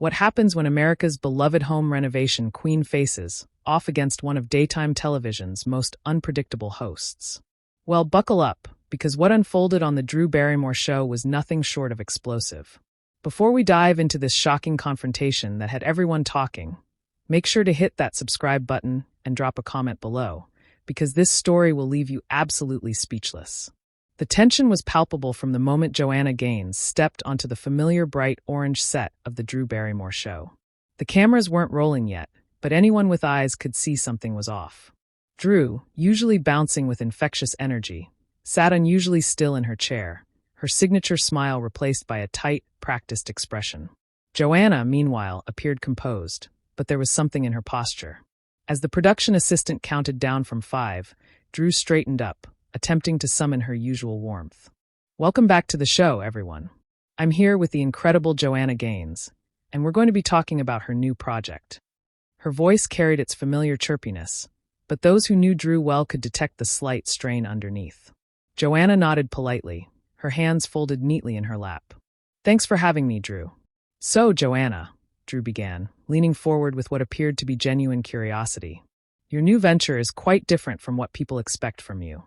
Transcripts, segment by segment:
What happens when America's beloved home renovation queen faces off against one of daytime television's most unpredictable hosts? Well, buckle up, because what unfolded on the Drew Barrymore Show was nothing short of explosive. Before we dive into this shocking confrontation that had everyone talking, make sure to hit that subscribe button and drop a comment below, because this story will leave you absolutely speechless. The tension was palpable from the moment Joanna Gaines stepped onto the familiar bright orange set of the Drew Barrymore Show. The cameras weren't rolling yet, but anyone with eyes could see something was off. Drew, usually bouncing with infectious energy, sat unusually still in her chair, her signature smile replaced by a tight, practiced expression. Joanna, meanwhile, appeared composed, but there was something in her posture. As the production assistant counted down from 5, Drew straightened up, attempting to summon her usual warmth. Welcome back to the show, everyone. I'm here with the incredible Joanna Gaines, and we're going to be talking about her new project. Her voice carried its familiar chirpiness, but those who knew Drew well could detect the slight strain underneath. Joanna nodded politely, her hands folded neatly in her lap. Thanks for having me, Drew. So, Joanna, Drew began, leaning forward with what appeared to be genuine curiosity. Your new venture is quite different from what people expect from you.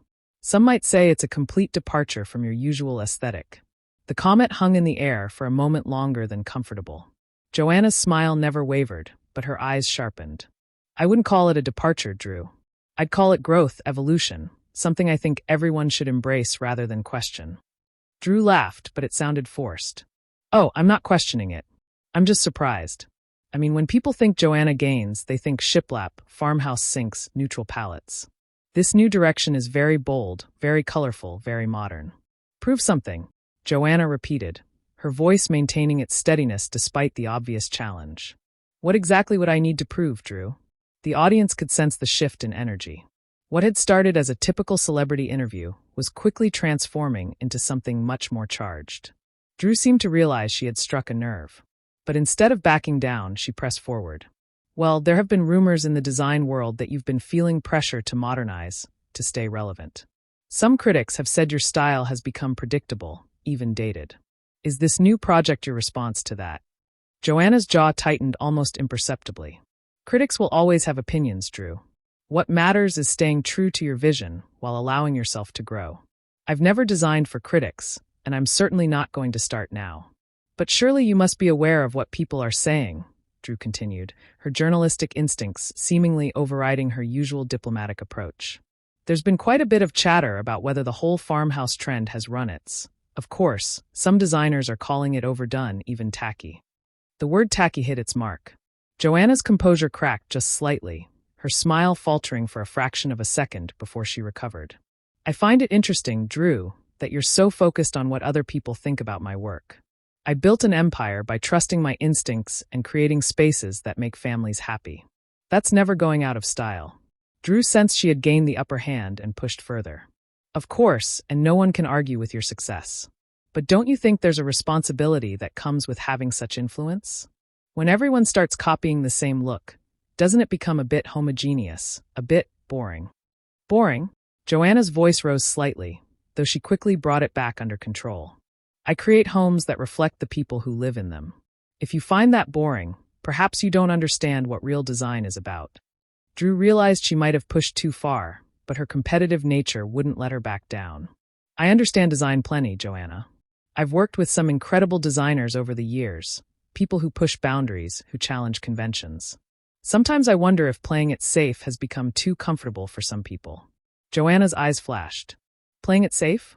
Some might say it's a complete departure from your usual aesthetic. The comment hung in the air for a moment longer than comfortable. Joanna's smile never wavered, but her eyes sharpened. I wouldn't call it a departure, Drew. I'd call it growth, evolution, something I think everyone should embrace rather than question. Drew laughed, but it sounded forced. Oh, I'm not questioning it. I'm just surprised. I mean, when people think Joanna Gaines, they think shiplap, farmhouse sinks, neutral palettes. This new direction is very bold, very colorful, very modern. Prove something, Joanna repeated, her voice maintaining its steadiness despite the obvious challenge. What exactly would I need to prove, Drew? The audience could sense the shift in energy. What had started as a typical celebrity interview was quickly transforming into something much more charged. Drew seemed to realize she had struck a nerve. But instead of backing down, she pressed forward. Well, there have been rumors in the design world that you've been feeling pressure to modernize, to stay relevant. Some critics have said your style has become predictable, even dated. Is this new project your response to that? Joanna's jaw tightened almost imperceptibly. Critics will always have opinions, Drew. What matters is staying true to your vision while allowing yourself to grow. I've never designed for critics, and I'm certainly not going to start now. But surely you must be aware of what people are saying, Drew continued, her journalistic instincts seemingly overriding her usual diplomatic approach. There's been quite a bit of chatter about whether the whole farmhouse trend has run its. Of course, some designers are calling it overdone, even tacky. The word tacky hit its mark. Joanna's composure cracked just slightly, her smile faltering for a fraction of a second before she recovered. I find it interesting, Drew, that you're so focused on what other people think about my work. I built an empire by trusting my instincts and creating spaces that make families happy. That's never going out of style. Drew sensed she had gained the upper hand and pushed further. Of course, and no one can argue with your success. But don't you think there's a responsibility that comes with having such influence? When everyone starts copying the same look, doesn't it become a bit homogeneous, a bit boring? Boring? Joanna's voice rose slightly, though she quickly brought it back under control. I create homes that reflect the people who live in them. If you find that boring, perhaps you don't understand what real design is about. Drew realized she might have pushed too far, but her competitive nature wouldn't let her back down. I understand design plenty, Joanna. I've worked with some incredible designers over the years, people who push boundaries, who challenge conventions. Sometimes I wonder if playing it safe has become too comfortable for some people. Joanna's eyes flashed. Playing it safe?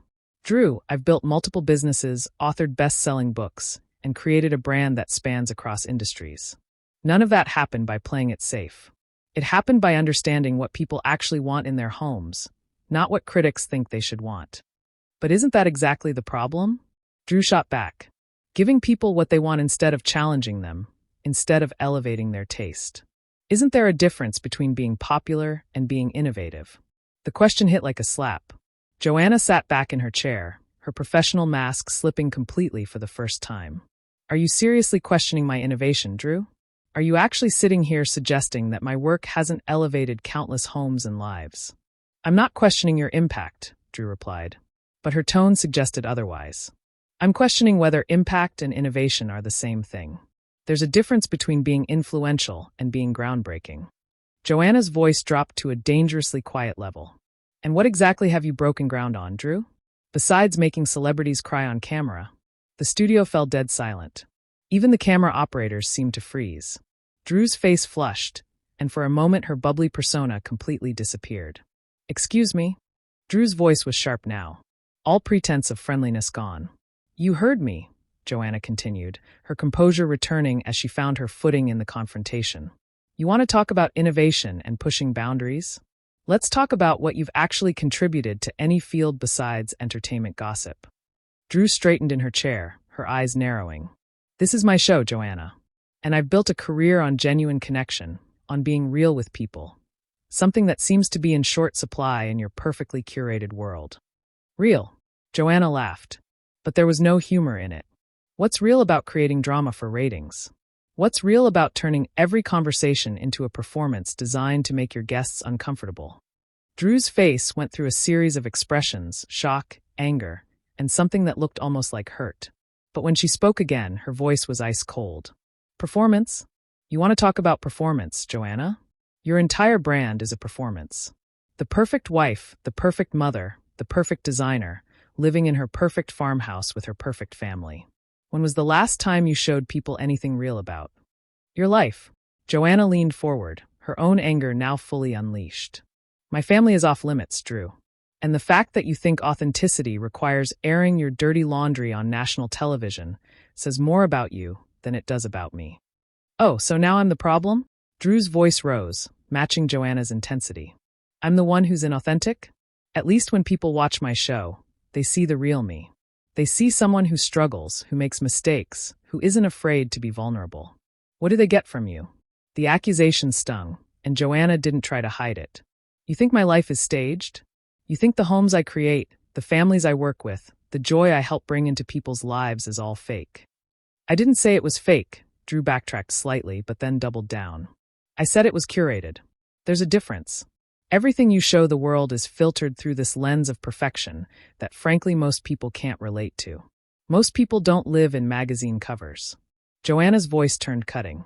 Drew, I've built multiple businesses, authored best-selling books, and created a brand that spans across industries. None of that happened by playing it safe. It happened by understanding what people actually want in their homes, not what critics think they should want. But isn't that exactly the problem? Drew shot back. Giving people what they want instead of challenging them, instead of elevating their taste. Isn't there a difference between being popular and being innovative? The question hit like a slap. Joanna sat back in her chair, her professional mask slipping completely for the first time. Are you seriously questioning my innovation, Drew? Are you actually sitting here suggesting that my work hasn't elevated countless homes and lives? I'm not questioning your impact, Drew replied, but her tone suggested otherwise. I'm questioning whether impact and innovation are the same thing. There's a difference between being influential and being groundbreaking. Joanna's voice dropped to a dangerously quiet level. And what exactly have you broken ground on, Drew? Besides making celebrities cry on camera, the studio fell dead silent. Even the camera operators seemed to freeze. Drew's face flushed, and for a moment her bubbly persona completely disappeared. Excuse me? Drew's voice was sharp now, all pretense of friendliness gone. You heard me, Joanna continued, her composure returning as she found her footing in the confrontation. You want to talk about innovation and pushing boundaries? Let's talk about what you've actually contributed to any field besides entertainment gossip. Drew straightened in her chair, her eyes narrowing. This is my show, Joanna. And I've built a career on genuine connection, on being real with people. Something that seems to be in short supply in your perfectly curated world. Real. Joanna laughed. But there was no humor in it. What's real about creating drama for ratings? What's real about turning every conversation into a performance designed to make your guests uncomfortable? Drew's face went through a series of expressions, shock, anger, and something that looked almost like hurt. But when she spoke again, her voice was ice cold. Performance? You want to talk about performance, Joanna? Your entire brand is a performance. The perfect wife, the perfect mother, the perfect designer, living in her perfect farmhouse with her perfect family. When was the last time you showed people anything real about your life? Joanna leaned forward, her own anger now fully unleashed. My family is off limits, Drew. And the fact that you think authenticity requires airing your dirty laundry on national television says more about you than it does about me. Oh, so now I'm the problem? Drew's voice rose, matching Joanna's intensity. I'm the one who's inauthentic? At least when people watch my show, they see the real me. They see someone who struggles, who makes mistakes, who isn't afraid to be vulnerable. What do they get from you? The accusation stung, and Joanna didn't try to hide it. You think my life is staged? You think the homes I create, the families I work with, the joy I help bring into people's lives is all fake? I didn't say it was fake, Drew backtracked slightly but then doubled down. I said it was curated. There's a difference. Everything you show the world is filtered through this lens of perfection that frankly most people can't relate to. Most people don't live in magazine covers. Joanna's voice turned cutting.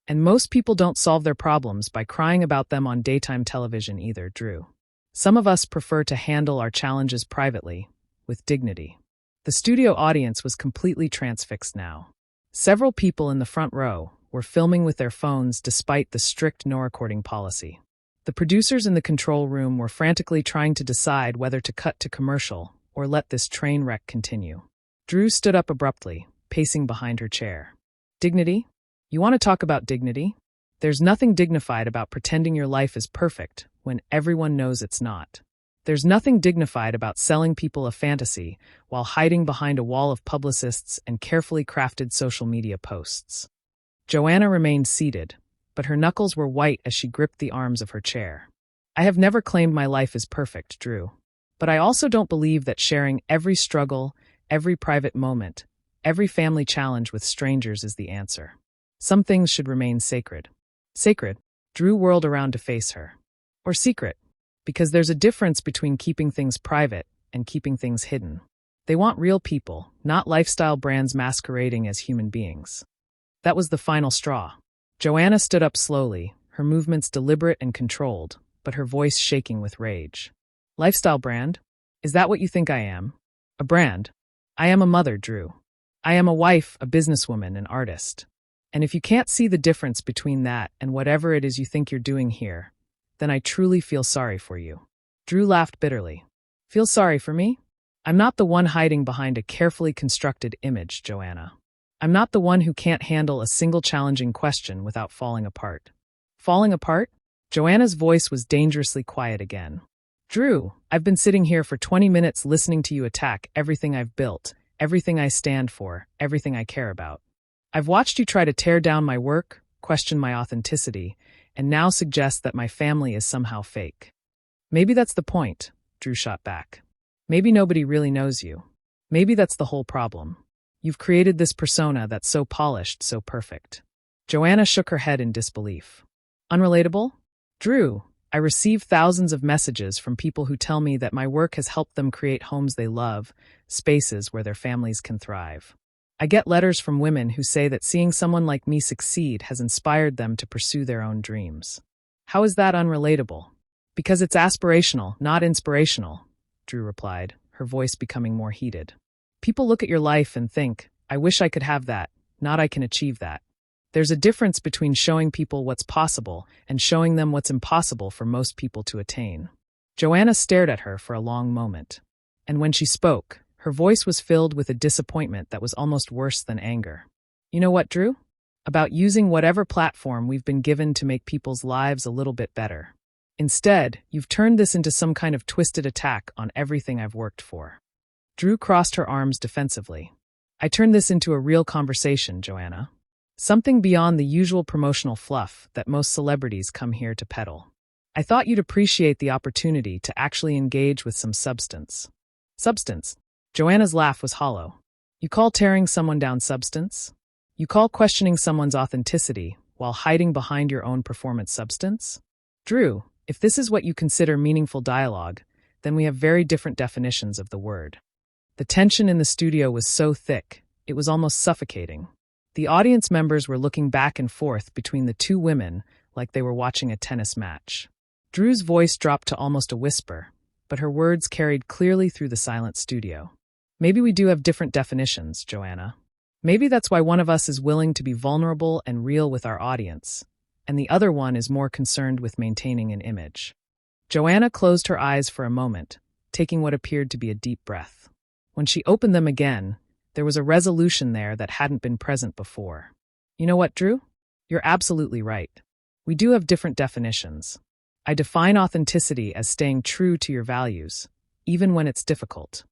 And most people don't solve their problems by crying about them on daytime television either, Drew. Some of us prefer to handle our challenges privately, with dignity. The studio audience was completely transfixed now. Several people in the front row were filming with their phones despite the strict no-recording policy. The producers in the control room were frantically trying to decide whether to cut to commercial or let this train wreck continue. Drew stood up abruptly, pacing behind her chair. Dignity? You want to talk about dignity? There's nothing dignified about pretending your life is perfect when everyone knows it's not. There's nothing dignified about selling people a fantasy while hiding behind a wall of publicists and carefully crafted social media posts. Joanna remained seated, but her knuckles were white as she gripped the arms of her chair. I have never claimed my life is perfect, Drew. But I also don't believe that sharing every struggle, every private moment, every family challenge with strangers is the answer. Some things should remain sacred. Sacred? Drew whirled around to face her. Or secret? Because there's a difference between keeping things private and keeping things hidden. They want real people, not lifestyle brands masquerading as human beings. That was the final straw. Joanna stood up slowly, her movements deliberate and controlled, but her voice shaking with rage. Lifestyle brand? Is that what you think I am? A brand? I am a mother, Drew. I am a wife, a businesswoman, an artist. And if you can't see the difference between that and whatever it is you think you're doing here, then I truly feel sorry for you. Drew laughed bitterly. Feel sorry for me? I'm not the one hiding behind a carefully constructed image, Joanna. I'm not the one who can't handle a single challenging question without falling apart. Falling apart? Joanna's voice was dangerously quiet again. Drew, I've been sitting here for 20 minutes listening to you attack everything I've built, everything I stand for, everything I care about. I've watched you try to tear down my work, question my authenticity, and now suggest that my family is somehow fake. Maybe that's the point, Drew shot back. Maybe nobody really knows you. Maybe that's the whole problem. You've created this persona that's so polished, so perfect. Joanna shook her head in disbelief. Unrelatable? Drew, I receive thousands of messages from people who tell me that my work has helped them create homes they love, spaces where their families can thrive. I get letters from women who say that seeing someone like me succeed has inspired them to pursue their own dreams. How is that unrelatable? Because it's aspirational, not inspirational, Drew replied, her voice becoming more heated. People look at your life and think, I wish I could have that, not I can achieve that. There's a difference between showing people what's possible and showing them what's impossible for most people to attain. Joanna stared at her for a long moment. And when she spoke, her voice was filled with a disappointment that was almost worse than anger. You know what, Drew? About using whatever platform we've been given to make people's lives a little bit better. Instead, you've turned this into some kind of twisted attack on everything I've worked for. Drew crossed her arms defensively. I turned this into a real conversation, Joanna. Something beyond the usual promotional fluff that most celebrities come here to peddle. I thought you'd appreciate the opportunity to actually engage with some substance. Substance? Joanna's laugh was hollow. You call tearing someone down substance? You call questioning someone's authenticity while hiding behind your own performance substance? Drew, if this is what you consider meaningful dialogue, then we have very different definitions of the word. The tension in the studio was so thick, it was almost suffocating. The audience members were looking back and forth between the two women like they were watching a tennis match. Drew's voice dropped to almost a whisper, but her words carried clearly through the silent studio. Maybe we do have different definitions, Joanna. Maybe that's why one of us is willing to be vulnerable and real with our audience, and the other one is more concerned with maintaining an image. Joanna closed her eyes for a moment, taking what appeared to be a deep breath. When she opened them again, there was a resolution there that hadn't been present before. You know what, Drew? You're absolutely right. We do have different definitions. I define authenticity as staying true to your values, even when it's difficult.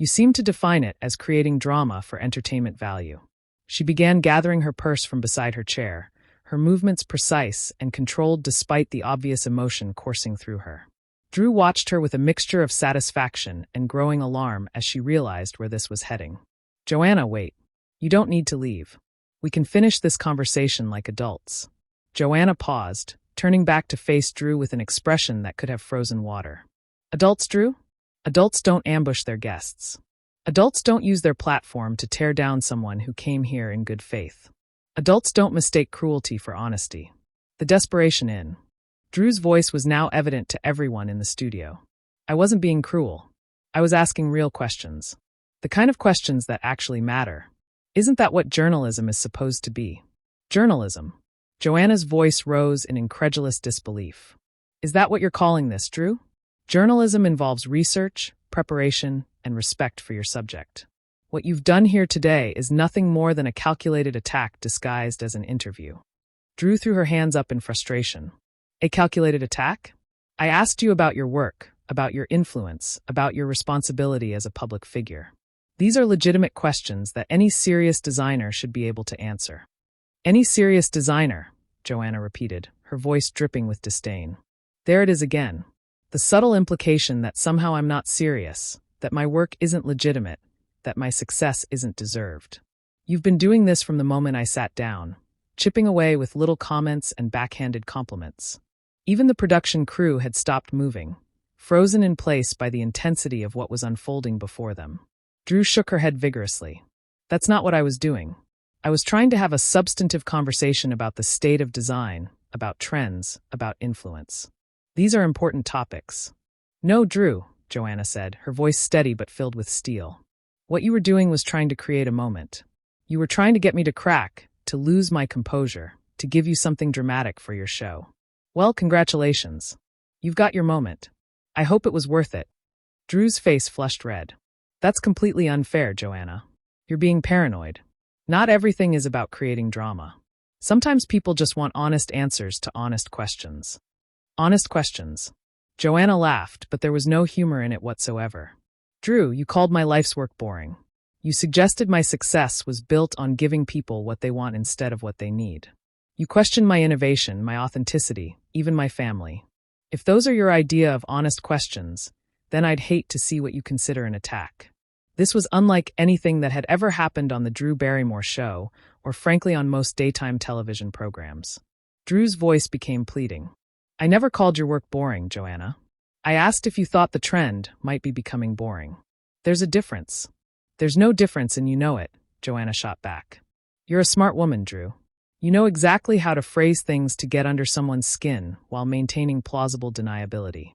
You seem to define it as creating drama for entertainment value. She began gathering her purse from beside her chair, her movements precise and controlled despite the obvious emotion coursing through her. Drew watched her with a mixture of satisfaction and growing alarm as she realized where this was heading. Joanna, wait. You don't need to leave. We can finish this conversation like adults. Joanna paused, turning back to face Drew with an expression that could have frozen water. Adults, Drew? Adults don't ambush their guests. Adults don't use their platform to tear down someone who came here in good faith. Adults don't mistake cruelty for honesty. The desperation in Drew's voice was now evident to everyone in the studio. I wasn't being cruel. I was asking real questions. The kind of questions that actually matter. Isn't that what journalism is supposed to be? Journalism. Joanna's voice rose in incredulous disbelief. Is that what you're calling this, Drew? Journalism involves research, preparation, and respect for your subject. What you've done here today is nothing more than a calculated attack disguised as an interview. Drew threw her hands up in frustration. A calculated attack? I asked you about your work, about your influence, about your responsibility as a public figure. These are legitimate questions that any serious designer should be able to answer. Any serious designer, Joanna repeated, her voice dripping with disdain. There it is again. The subtle implication that somehow I'm not serious, that my work isn't legitimate, that my success isn't deserved. You've been doing this from the moment I sat down, chipping away with little comments and backhanded compliments. Even the production crew had stopped moving, frozen in place by the intensity of what was unfolding before them. Drew shook her head vigorously. That's not what I was doing. I was trying to have a substantive conversation about the state of design, about trends, about influence. These are important topics. No, Drew, Joanna said, her voice steady but filled with steel. What you were doing was trying to create a moment. You were trying to get me to crack, to lose my composure, to give you something dramatic for your show. Well, congratulations. You've got your moment. I hope it was worth it. Drew's face flushed red. That's completely unfair, Joanna. You're being paranoid. Not everything is about creating drama. Sometimes people just want honest answers to honest questions. Honest questions. Joanna laughed, but there was no humor in it whatsoever. Drew, you called my life's work boring. You suggested my success was built on giving people what they want instead of what they need. You questioned my innovation, my authenticity, even my family. If those are your idea of honest questions, then I'd hate to see what you consider an attack. This was unlike anything that had ever happened on the Drew Barrymore Show, or frankly on most daytime television programs. Drew's voice became pleading. I never called your work boring, Joanna. I asked if you thought the trend might be becoming boring. There's a difference. There's no difference and you know it, Joanna shot back. You're a smart woman, Drew. You know exactly how to phrase things to get under someone's skin while maintaining plausible deniability.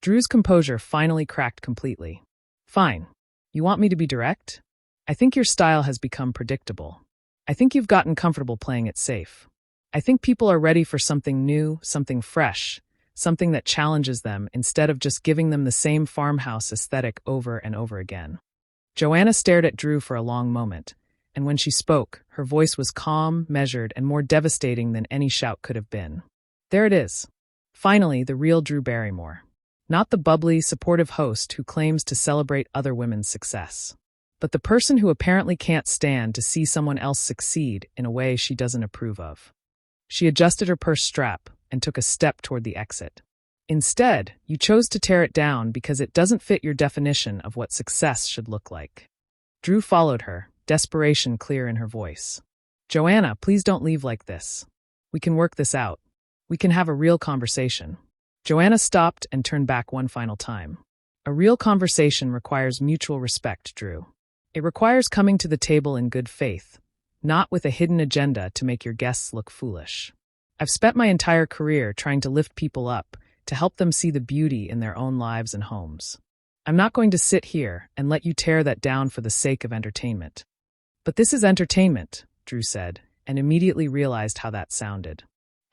Drew's composure finally cracked completely. Fine. You want me to be direct? I think your style has become predictable. I think you've gotten comfortable playing it safe. I think people are ready for something new, something fresh, something that challenges them instead of just giving them the same farmhouse aesthetic over and over again. Joanna stared at Drew for a long moment, and when she spoke, her voice was calm, measured, and more devastating than any shout could have been. There it is. Finally, the real Drew Barrymore. Not the bubbly, supportive host who claims to celebrate other women's success, but the person who apparently can't stand to see someone else succeed in a way she doesn't approve of. She adjusted her purse strap and took a step toward the exit. Instead, you chose to tear it down because it doesn't fit your definition of what success should look like. Drew followed her, desperation clear in her voice. Joanna, please don't leave like this. We can work this out. We can have a real conversation. Joanna stopped and turned back one final time. A real conversation requires mutual respect, Drew. It requires coming to the table in good faith, not with a hidden agenda to make your guests look foolish. I've spent my entire career trying to lift people up, to help them see the beauty in their own lives and homes. I'm not going to sit here and let you tear that down for the sake of entertainment. But this is entertainment, Drew said, and immediately realized how that sounded.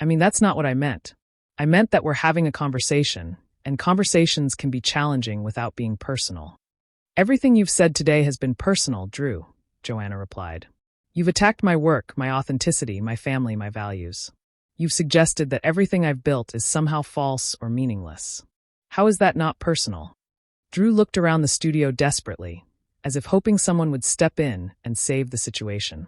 I mean, that's not what I meant. I meant that we're having a conversation, and conversations can be challenging without being personal. Everything you've said today has been personal, Drew, Joanna replied. You've attacked my work, my authenticity, my family, my values. You've suggested that everything I've built is somehow false or meaningless. How is that not personal? Drew looked around the studio desperately, as if hoping someone would step in and save the situation.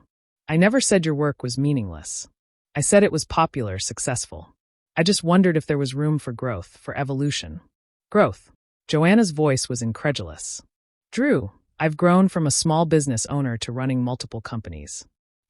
I never said your work was meaningless. I said it was popular, successful. I just wondered if there was room for growth, for evolution. Growth. Joanna's voice was incredulous. Drew, I've grown from a small business owner to running multiple companies.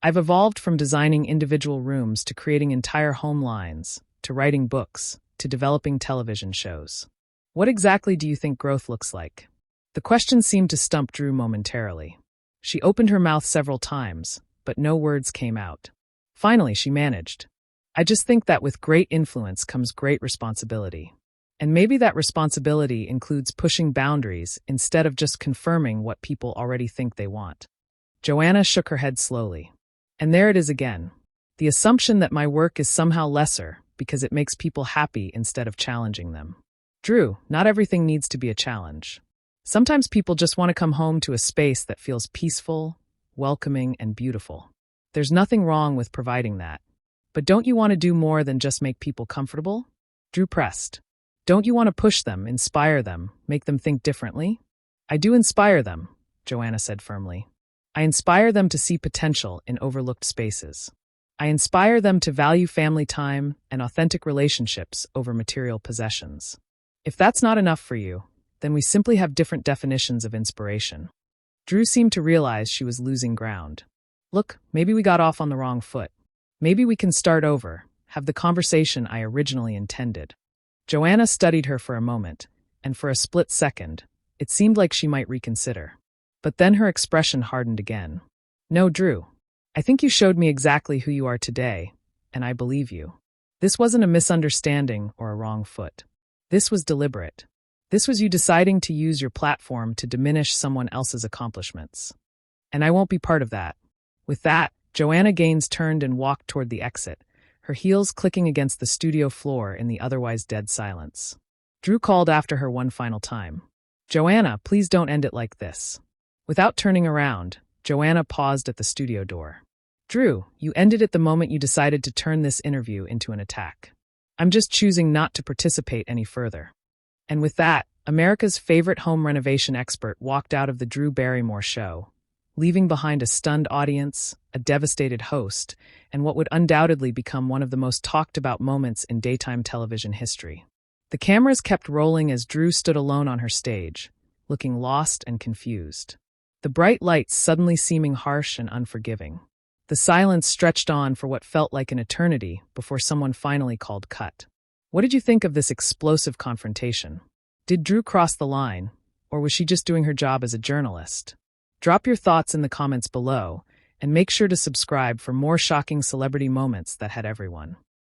I've evolved from designing individual rooms to creating entire home lines, to writing books, to developing television shows. What exactly do you think growth looks like? The question seemed to stump Drew momentarily. She opened her mouth several times, but no words came out. Finally, she managed. I just think that with great influence comes great responsibility. And maybe that responsibility includes pushing boundaries instead of just confirming what people already think they want. Joanna shook her head slowly. And there it is again. The assumption that my work is somehow lesser because it makes people happy instead of challenging them. Drew, not everything needs to be a challenge. Sometimes people just want to come home to a space that feels peaceful, welcoming, and beautiful. There's nothing wrong with providing that. But don't you want to do more than just make people comfortable? Drew pressed. Don't you want to push them, inspire them, make them think differently? I do inspire them, Joanna said firmly. I inspire them to see potential in overlooked spaces. I inspire them to value family time and authentic relationships over material possessions. If that's not enough for you, then we simply have different definitions of inspiration. Drew seemed to realize she was losing ground. Look, maybe we got off on the wrong foot. Maybe we can start over, have the conversation I originally intended. Joanna studied her for a moment, and for a split second, it seemed like she might reconsider. But then her expression hardened again. No, Drew. I think you showed me exactly who you are today, and I believe you. This wasn't a misunderstanding or a wrong foot. This was deliberate. This was you deciding to use your platform to diminish someone else's accomplishments. And I won't be part of that. With that, Joanna Gaines turned and walked toward the exit, her heels clicking against the studio floor in the otherwise dead silence. Drew called after her one final time. Joanna, please don't end it like this. Without turning around, Joanna paused at the studio door. Drew, you ended it the moment you decided to turn this interview into an attack. I'm just choosing not to participate any further. And with that, America's favorite home renovation expert walked out of the Drew Barrymore Show, leaving behind a stunned audience, a devastated host, and what would undoubtedly become one of the most talked about moments in daytime television history. The cameras kept rolling as Drew stood alone on her stage, looking lost and confused. The bright lights suddenly seeming harsh and unforgiving. The silence stretched on for what felt like an eternity before someone finally called cut. What did you think of this explosive confrontation? Did Drew cross the line, or was she just doing her job as a journalist? Drop your thoughts in the comments below, and make sure to subscribe for more shocking celebrity moments that had everyone